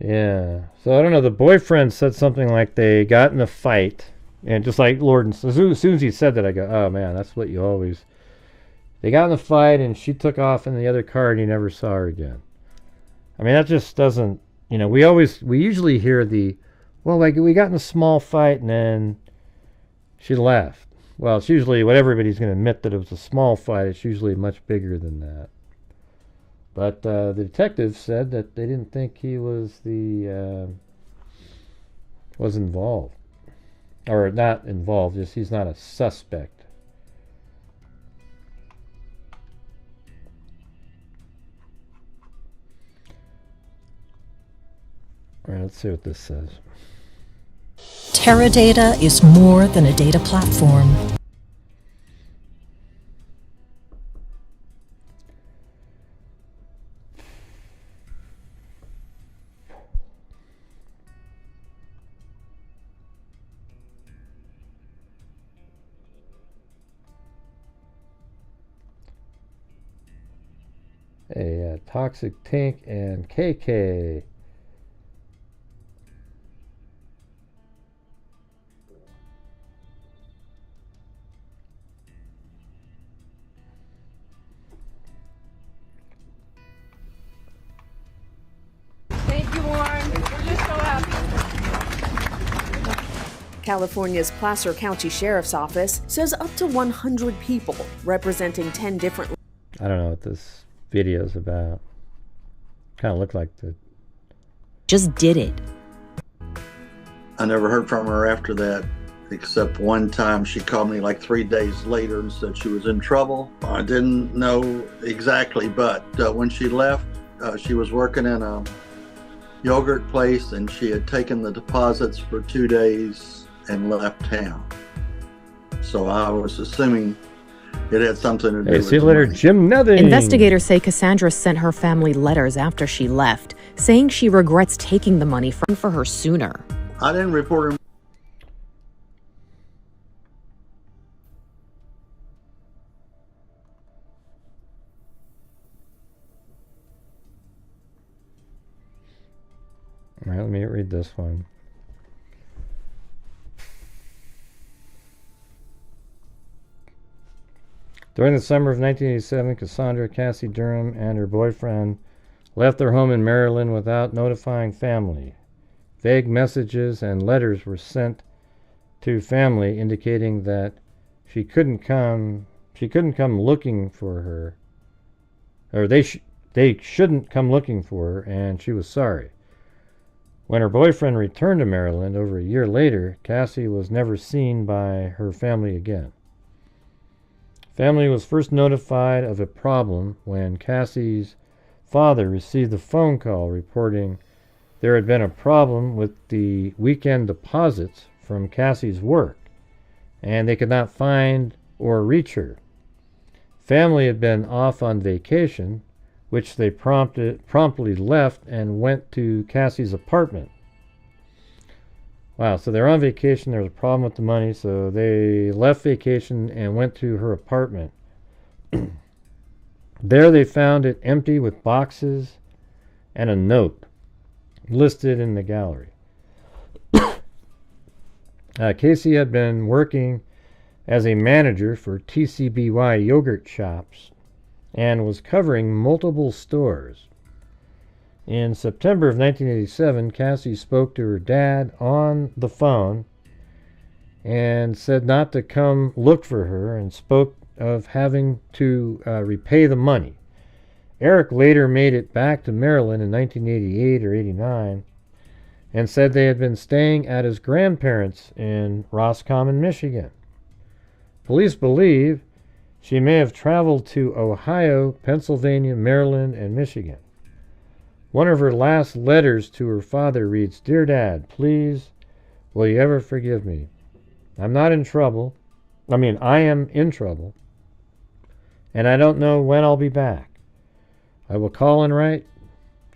Yeah. So I don't know. The boyfriend said something like they got in a fight, and just like Lord, as soon as he said that, I go, "Oh man, that's what you always." They got in a fight, and she took off in the other car, and he never saw her again. I mean, that just doesn't. We usually hear like we got in a small fight, and then she left. Well, it's usually what everybody's going to admit, that it was a small fight. It's usually much bigger than that. But the detective said that they didn't think he was involved. Or not involved, just he's not a suspect. All right, let's see what this says. Teradata is more than a data platform. a Toxic Tink and KK. Thank you, Warren. We're just so happy. California's Placer County Sheriff's Office says up to 100 people representing 10 different... I don't know what this video is about. Kind of looked like the... Just did it. I never heard from her after that, except one time she called me like 3 days later and said she was in trouble. I didn't know exactly, but when she left, she was working in a yogurt place and she had taken the deposits for 2 days and left town. So I was assuming it had something to do with see you later, money. Jim Nothing. Investigators say Cassandra sent her family letters after she left, saying she regrets taking the money for her sooner. I didn't report her. All right, let me read this one. During the summer of 1987, Cassandra Cassie Durham and her boyfriend left their home in Maryland without notifying family. Vague messages and letters were sent to family indicating that she couldn't come looking for her, or they shouldn't come looking for her, and she was sorry. When her boyfriend returned to Maryland over a year later, Cassie was never seen by her family again. Family was first notified of a problem when Cassie's father received a phone call reporting there had been a problem with the weekend deposits from Cassie's work, and they could not find or reach her. Family had been off on vacation, which they promptly left and went to Cassie's apartment. Wow, so they're on vacation, there was a problem with the money, so they left vacation and went to her apartment. There they found it empty with boxes and a note listed in the gallery. Casey had been working as a manager for TCBY yogurt shops and was covering multiple stores. In September of 1987, Cassie spoke to her dad on the phone and said not to come look for her and spoke of having to repay the money. Eric later made it back to Maryland in 1988 or 89 and said they had been staying at his grandparents' in Roscommon, Michigan. Police believe she may have traveled to Ohio, Pennsylvania, Maryland, and Michigan. One of her last letters to her father reads, "Dear Dad, please, will you ever forgive me? I'm not in trouble. I am in trouble, and I don't know when I'll be back. I will call and write.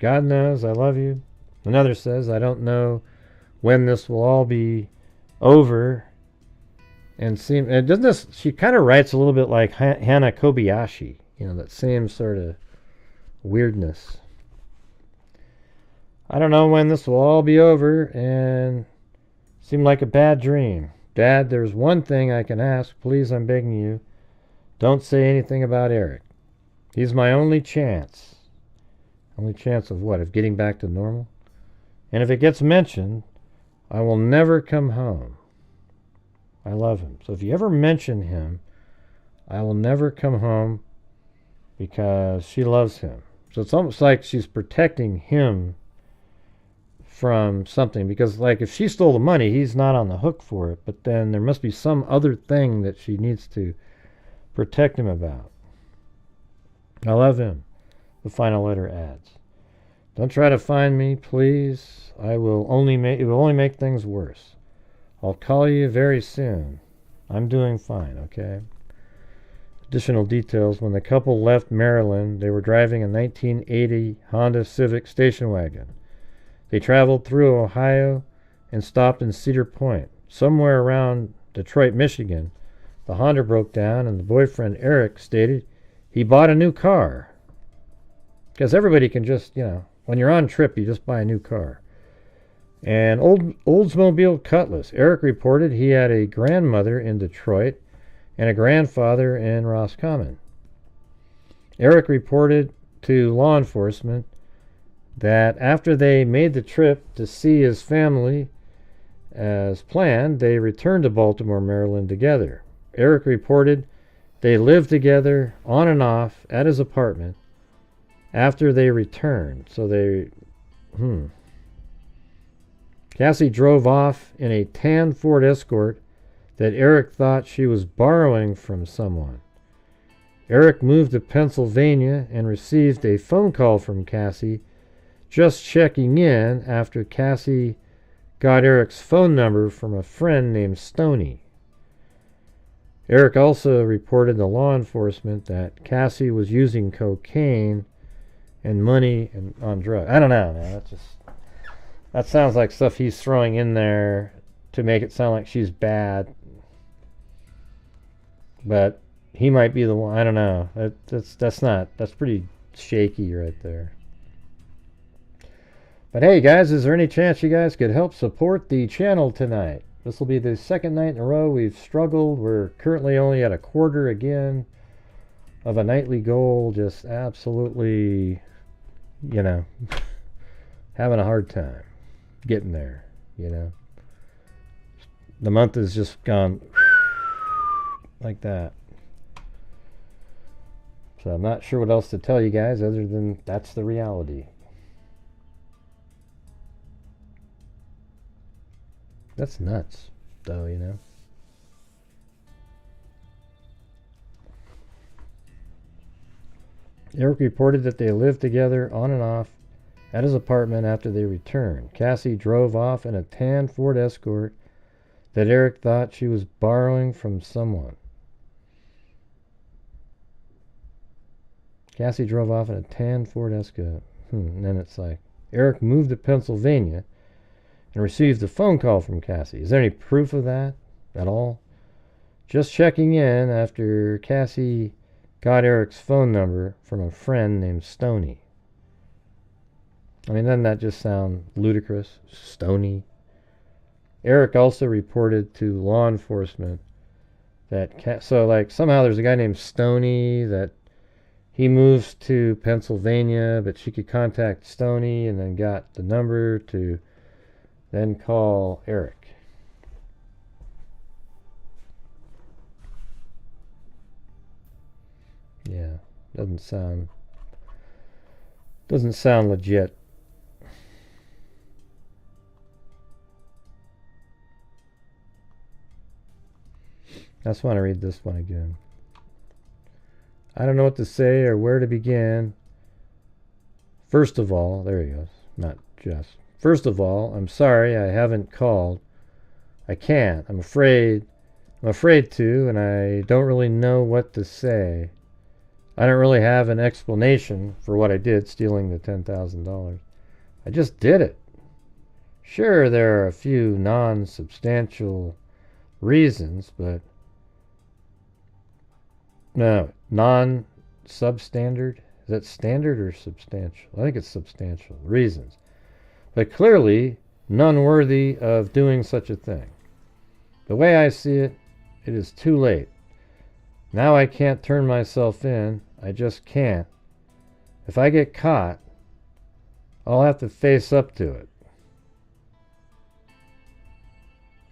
God knows I love you." Another says, "I don't know when this will all be over." And doesn't this, she kind of writes a little bit like Hannah Kobayashi, that same sort of weirdness. "I don't know when this will all be over and seemed like a bad dream. Dad, there's one thing I can ask. Please, I'm begging you. Don't say anything about Eric. He's my only chance." Only chance of what? Of getting back to normal? "And if it gets mentioned, I will never come home. I love him. So if you ever mention him, I will never come home," because she loves him. So it's almost like she's protecting him from something, because like if she stole the money, he's not on the hook for it, but then there must be some other thing that she needs to protect him about. "I love him," the final letter adds. "Don't try to find me, please. It will only make things worse. I'll call you very soon. I'm doing fine, okay?" Additional details: when the couple left Maryland, they were driving a 1980 Honda Civic station wagon. They traveled through Ohio and stopped in Cedar Point. Somewhere around Detroit, Michigan, the Honda broke down and the boyfriend Eric stated he bought a new car. Because everybody can just, when you're on trip, you just buy a new car. And Oldsmobile Cutlass. Eric reported he had a grandmother in Detroit and a grandfather in Roscommon. Eric reported to law enforcement that after they made the trip to see his family as planned, they returned to Baltimore, Maryland together. Eric reported they lived together on and off at his apartment after they returned. So Cassie drove off in a tan Ford Escort that Eric thought she was borrowing from someone. Eric moved to Pennsylvania and received a phone call from Cassie, just checking in after Cassie got Eric's phone number from a friend named Stoney. Eric also reported to law enforcement that Cassie was using cocaine and money on drugs. I don't know, man. That sounds like stuff he's throwing in there to make it sound like she's bad. But he might be the one. I don't know. That's pretty shaky right there. But hey guys, is there any chance you guys could help support the channel tonight? This will be the second night in a row we've struggled. We're currently only at a quarter again of a nightly goal. Just absolutely, having a hard time getting there, The month has just gone like that. So I'm not sure what else to tell you guys other than that's the reality. That's nuts, though, Eric reported that they lived together on and off at his apartment after they returned. Cassie drove off in a tan Ford Escort that Eric thought she was borrowing from someone. Cassie drove off in a tan Ford Escort. And then it's like, Eric moved to Pennsylvania and received a phone call from Cassie. Is there any proof of that at all? Just checking in after Cassie got Eric's phone number from a friend named Stoney. I mean, doesn't that just sound ludicrous? Stoney. Eric also reported to law enforcement that somehow there's a guy named Stoney that he moves to Pennsylvania, but she could contact Stoney and then got the number to then call Eric. Yeah, doesn't sound legit. I just want to read this one again. I don't know what to say or where to begin. First of all, there he goes. Not just. First of all, I'm sorry I haven't called. I can't. I'm afraid to, and I don't really know what to say. I don't really have an explanation for what I did, stealing the $10,000. I just did it. Sure, there are a few non-substantial reasons, but no, non-substandard? Is that standard or substantial? I think it's substantial reasons. But clearly, none worthy of doing such a thing. The way I see it, it is too late. Now I can't turn myself in. I just can't. If I get caught, I'll have to face up to it.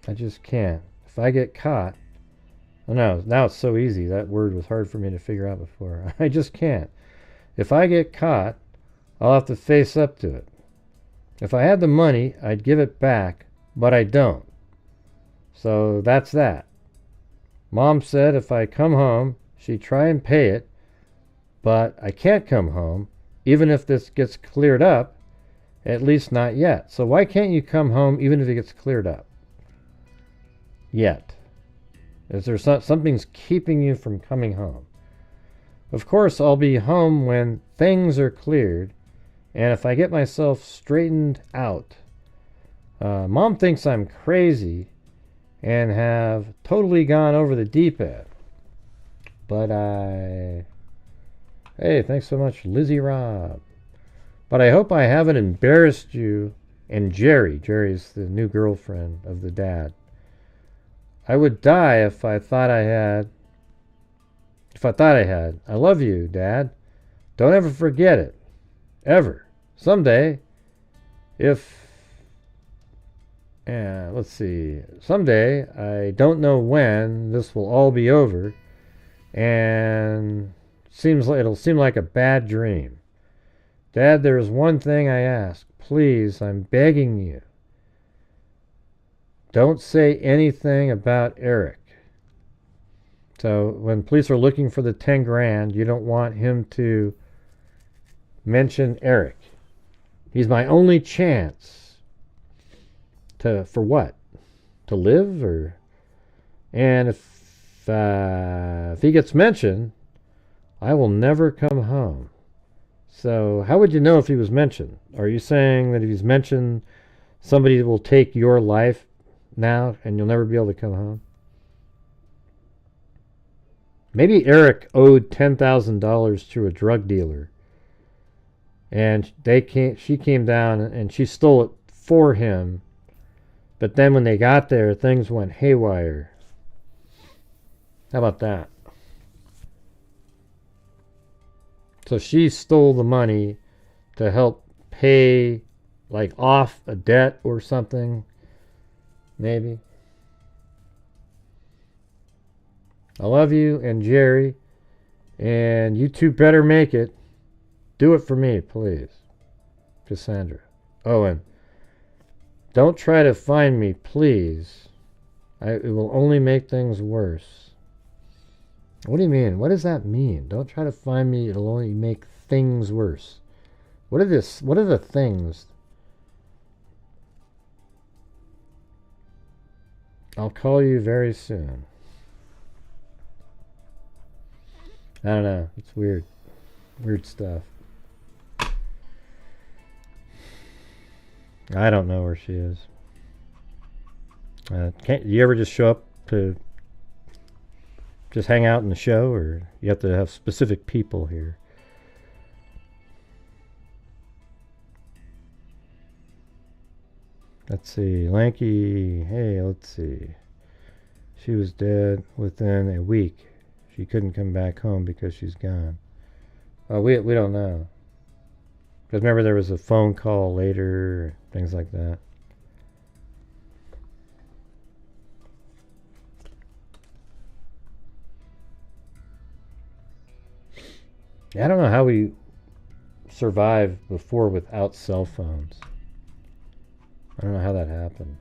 I just can't. If I get caught, oh no, now it's so easy. That word was hard for me to figure out before. I just can't. If I get caught, I'll have to face up to it. If I had the money, I'd give it back, but I don't. So that's that. Mom said if I come home, she'd try and pay it, but I can't come home, even if this gets cleared up, at least not yet. So why can't you come home even if it gets cleared up? Yet. Is there something's keeping you from coming home? Of course, I'll be home when things are cleared, and if I get myself straightened out. Mom thinks I'm crazy and have totally gone over the deep end. But hey, thanks so much, Lizzie Robb. But I hope I haven't embarrassed you and Jerry's the new girlfriend of the dad. I would die if I thought I had. I love you, Dad. Don't ever forget it. Ever. Someday, let's see. Someday, I don't know when, this will all be over, and it'll seem like a bad dream. Dad, there is one thing I ask. Please, I'm begging you. Don't say anything about Eric. So when police are looking for the 10 grand, you don't want him to mention Eric. He's my only chance for what? To live? And if he gets mentioned, I will never come home. So how would you know if he was mentioned? Are you saying that if he's mentioned, somebody will take your life now and you'll never be able to come home? Maybe Eric owed $10,000 to a drug dealer, and she came down and she stole it for him, but then when they got there, things went haywire. How about that? So she stole the money to help pay, like, off a debt or something, maybe. I love you and Jerry, and you two better make it. Do it for me, please. Cassandra. Oh, and don't try to find me, please. It will only make things worse. What do you mean? What does that mean? Don't try to find me. It'll only make things worse. What are the things? I'll call you very soon. I don't know. It's weird. Weird stuff. I don't know where she is. Can't you ever just show up to just hang out in the show, or you have to have specific people here? Let's see. Lanky. Hey, let's see. She was dead within a week. She couldn't come back home because she's gone. We don't know. Because remember there was a phone call later, things like that. I don't know how we survived before without cell phones. I don't know how that happened.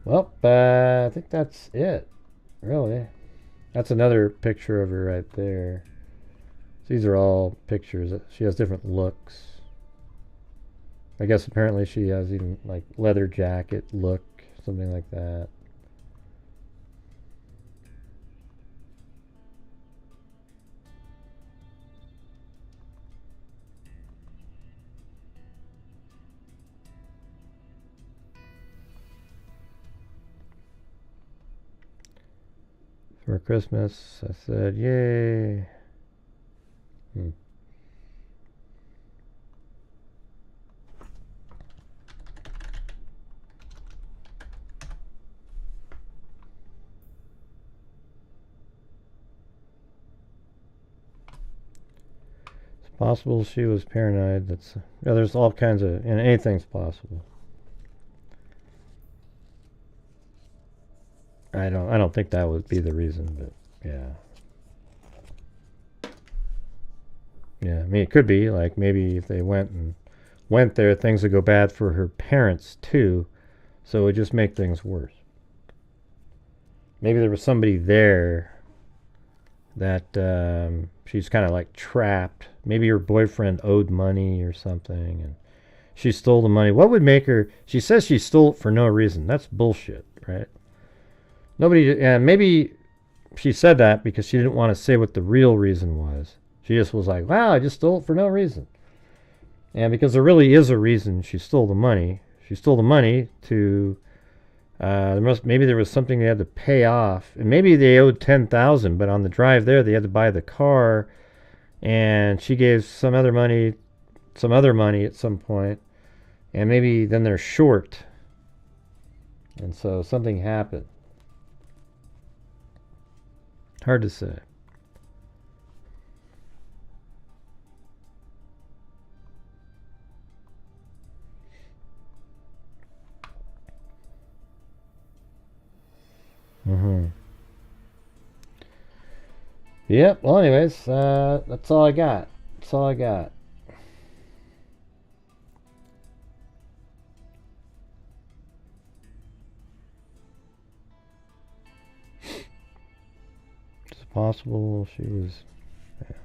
Well, I think that's it, really. That's another picture of her right there. These are all pictures. She has different looks. I guess apparently she has even like leather jacket look, something like that. For Christmas, I said, yay. It's possible she was paranoid. There's all kinds of, and anything's possible. I don't think that would be the reason, but yeah. Yeah, I mean, it could be, like, maybe if they went there, things would go bad for her parents, too, so it would just make things worse. Maybe there was somebody there that she's kind of, like, trapped. Maybe her boyfriend owed money or something, and she stole the money. What would make her... She says she stole it for no reason. That's bullshit, right? Maybe she said that because she didn't want to say what the real reason was. She just was like, wow, I just stole it for no reason. And because there really is a reason she stole the money. She stole the money to maybe there was something they had to pay off, and maybe they owed $10,000, but on the drive there they had to buy the car, and she gave some other money at some point, and maybe then they're short, and so something happened. Hard to say. Yep, well anyways, that's all I got. That's all I got. Is it possible she was... Yeah.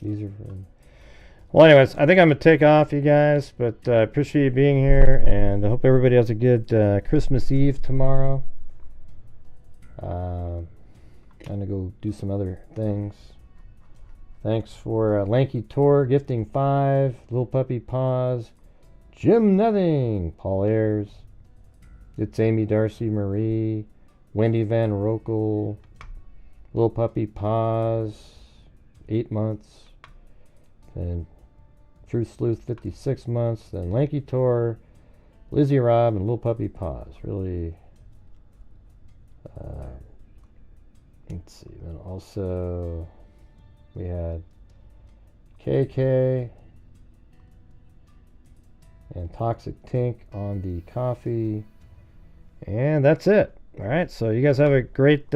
These are from... Well, anyways, I think I'm going to take off, you guys, but I appreciate you being here, and I hope everybody has a good Christmas Eve tomorrow. I'm going to go do some other things. Thanks for Lanky Tor gifting 5, Little Puppy Paws, Jim Nothing, Paul Ayers, It's Amy Darcy Marie, Wendy Van Rokel, Little Puppy Paws, 8 months, and Truth Sleuth 56 months, then Lanky Tor, Lizzie Rob, and Little Puppy Paws. Really, let's see, then also we had KK and Toxic Tink on the coffee, and that's it. All right, so you guys have a great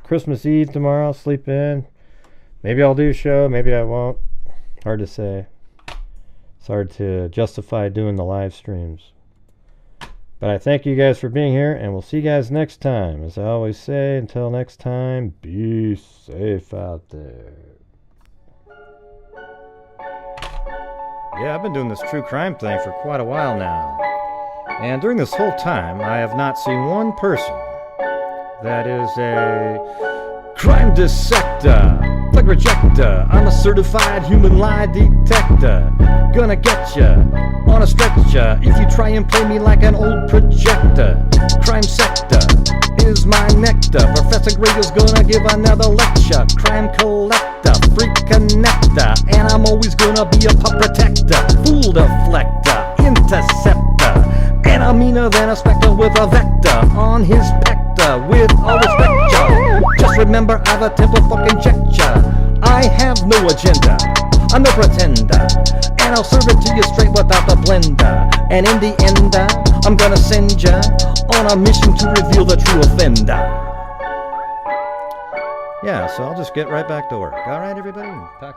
Christmas Eve tomorrow. Sleep in. Maybe I'll do a show, maybe I won't. Hard to say. It's hard to justify doing the live streams. But I thank you guys for being here, and we'll see you guys next time. As I always say, until next time, be safe out there. Yeah, I've been doing this true crime thing for quite a while now. And during this whole time, I have not seen one person that is a crime dissector, plug rejector. I'm a certified human lie detector. Gonna get ya on a stretcher if you try and play me like an old projector. Crime sector is my nectar. Professor Greg is gonna give another lecture. Crime collector, freak connector, and I'm always gonna be a pup protector. Fool deflector, interceptor, and I'm meaner than a spectre with a vector on his pector. With all respect, ya, just remember I've a temple fucking check ya. I have no agenda, I'm no pretender, and I'll serve it to you straight without the blender. And in the end, I'm gonna send ya on a mission to reveal the true offender. Yeah, so I'll just get right back to work. Alright, everybody? Talk